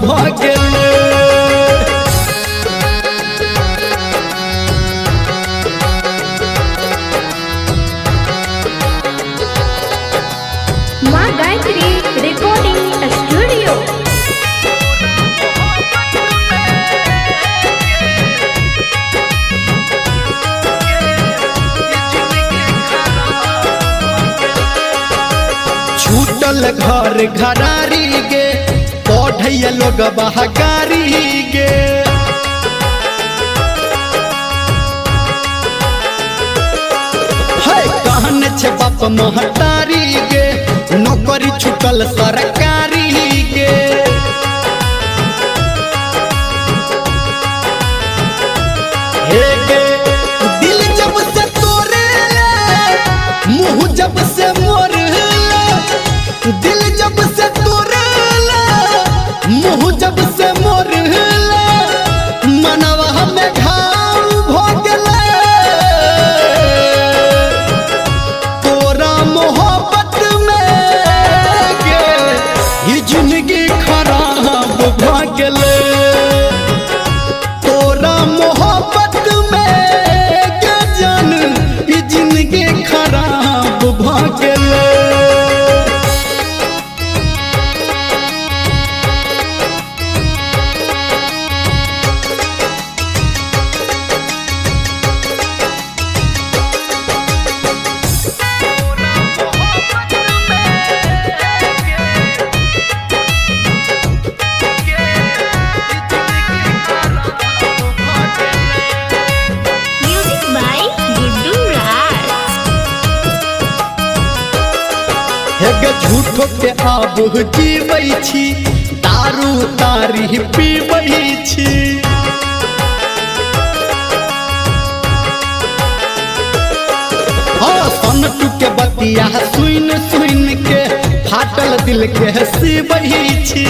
भगले। माँ Gayatri recording studio. छूटल घर घरारी गे पढ़ैया लोग बहकारी गे। है कहन छे बाप महतारी गे नौकरी छूटल सरकारी गे। हे गे दिल जब से तोरे मुँह जब से मोर दिल जब से तोरेला मुँह जब से मोरेला मनवा में घाव भोगले। तोरा मोहब्बत में गे ये जिंदगी खराब भगले। तोरा मोहब्बत में गे जान ये जिंदगी खराब भगले। म्यूजिक बाय गुड्डू राज। हेगे झूठो के आब जीवै छी दारू तारी पीबै छी। हाँ सनटू के बतिया सुन सुन के फाटल दिल के सिबै छी।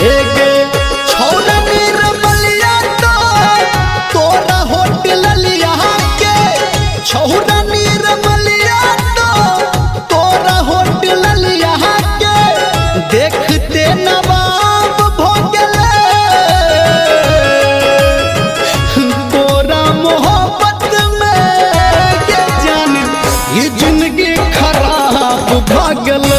हेगे छौरा निरमलिया तोरा होटल लिया के छौरा निरमलिया तोरा होटल लिया के देखते नवाब भोगले। तोरा मोहब्बत में के जान ये जिंदगी खराब भगले।